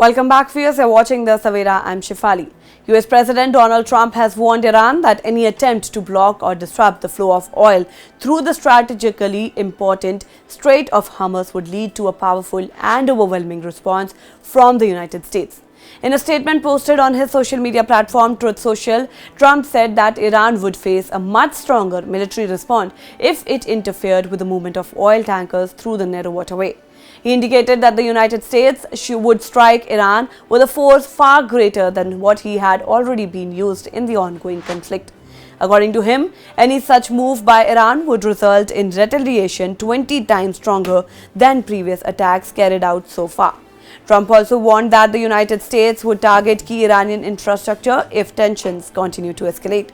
Welcome back, viewers. You're watching the Savera. I'm Shifali. US President Donald Trump has warned Iran that any attempt to block or disrupt the flow of oil through the strategically important Strait of Hormuz would lead to a powerful and overwhelming response from the United States. In a statement posted on his social media platform Truth Social, Trump said that Iran would face a much stronger military response if it interfered with the movement of oil tankers through the narrow waterway. He indicated that the United States would strike Iran with a force far greater than what he had already been used in the ongoing conflict. According to him, any such move by Iran would result in retaliation 20 times stronger than previous attacks carried out so far. Trump also warned that the United States would target key Iranian infrastructure if tensions continue to escalate.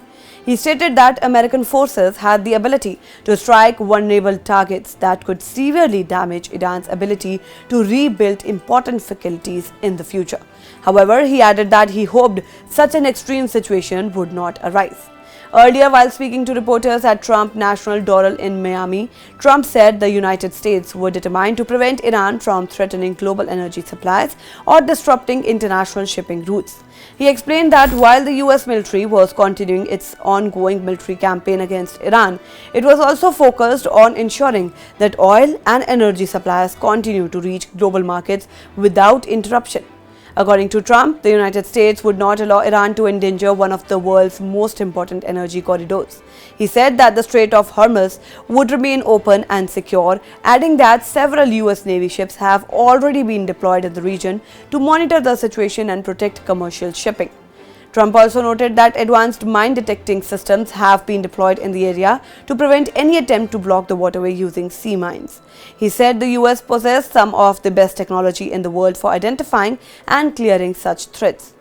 He stated that American forces had the ability to strike vulnerable targets that could severely damage Iran's ability to rebuild important facilities in the future. However, he added that he hoped such an extreme situation would not arise. Earlier, while speaking to reporters at Trump National Doral in Miami, Trump said the United States were determined to prevent Iran from threatening global energy supplies or disrupting international shipping routes. He explained that while the US military was continuing its ongoing military campaign against Iran, it was also focused on ensuring that oil and energy supplies continue to reach global markets without interruption. According to Trump, the United States would not allow Iran to endanger one of the world's most important energy corridors. He said that the Strait of Hormuz would remain open and secure, adding that several US Navy ships have already been deployed in the region to monitor the situation and protect commercial shipping. Trump also noted that advanced mine detecting systems have been deployed in the area to prevent any attempt to block the waterway using sea mines. He said the US possessed some of the best technology in the world for identifying and clearing such threats.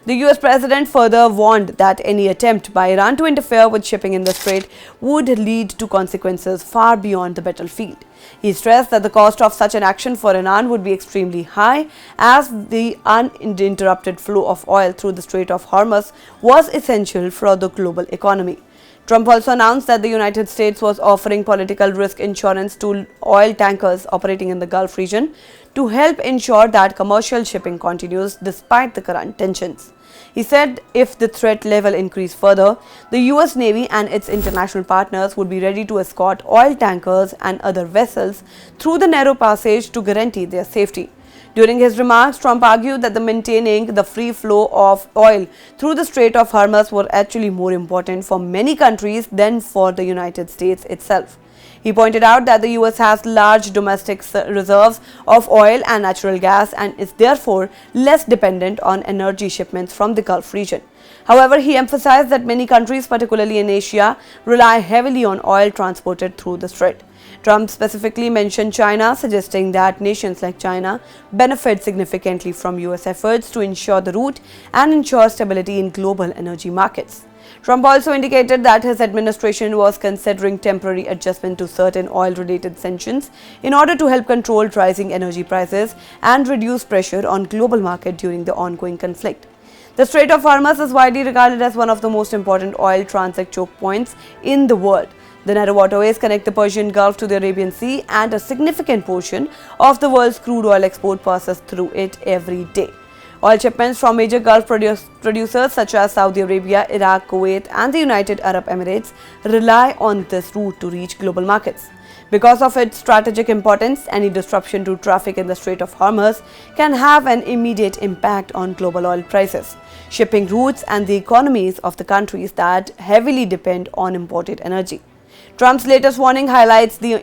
The US president further warned that any attempt by Iran to interfere with shipping in the strait would lead to consequences far beyond the battlefield. He stressed that the cost of such an action for Iran would be extremely high, as the uninterrupted flow of oil through the Strait of Hormuz was essential for the global economy. Trump also announced that the United States was offering political risk insurance to oil tankers operating in the Gulf region to help ensure that commercial shipping continues despite the current tensions. He said if the threat level increased further, the US Navy and its international partners would be ready to escort oil tankers and other vessels through the narrow passage to guarantee their safety. During his remarks, Trump argued that maintaining the free flow of oil through the Strait of Hormuz were actually more important for many countries than for the United States itself. He pointed out that the US has large domestic reserves of oil and natural gas and is therefore less dependent on energy shipments from the Gulf region. However, he emphasized that many countries, particularly in Asia, rely heavily on oil transported through the strait. Trump specifically mentioned China, suggesting that nations like China benefit significantly from US efforts to ensure the route and ensure stability in global energy markets. Trump also indicated that his administration was considering temporary adjustment to certain oil-related sanctions in order to help control rising energy prices and reduce pressure on global market during the ongoing conflict. The Strait of Hormuz is widely regarded as one of the most important oil transit choke points in the world. The narrow waterways connect the Persian Gulf to the Arabian Sea, and a significant portion of the world's crude oil export passes through it every day. Oil shipments from major Gulf producers such as Saudi Arabia, Iraq, Kuwait, and the United Arab Emirates rely on this route to reach global markets. Because of its strategic importance, any disruption to traffic in the Strait of Hormuz can have an immediate impact on global oil prices, shipping routes, and the economies of the countries that heavily depend on imported energy. Trump's latest warning highlights the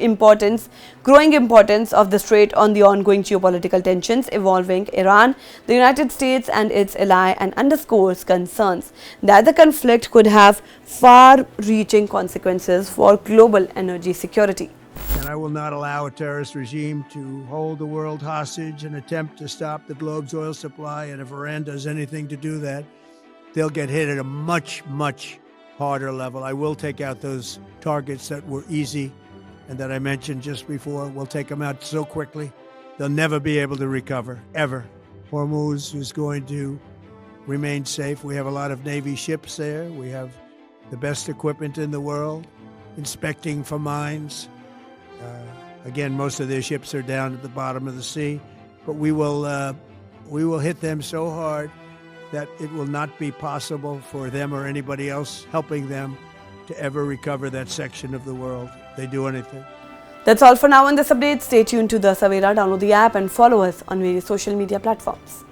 growing importance of the strait on the ongoing geopolitical tensions involving Iran, the United States, and its ally, and underscores concerns that the conflict could have far-reaching consequences for global energy security. And I will not allow a terrorist regime to hold the world hostage and attempt to stop the globe's oil supply. And if Iran does anything to do that, they'll get hit at a much, much harder level. I will take out those targets that were easy and that I mentioned just before. We'll take them out so quickly, they'll never be able to recover, ever. Hormuz is going to remain safe. We have a lot of Navy ships there. We have the best equipment in the world, inspecting for mines. Again, most of their ships are down at the bottom of the sea, but we will We will hit them so hard that it will not be possible for them or anybody else helping them to ever recover that section of the world. They do anything. That's all for now on this update. Stay tuned to the Savera. Download the app and follow us on various social media platforms.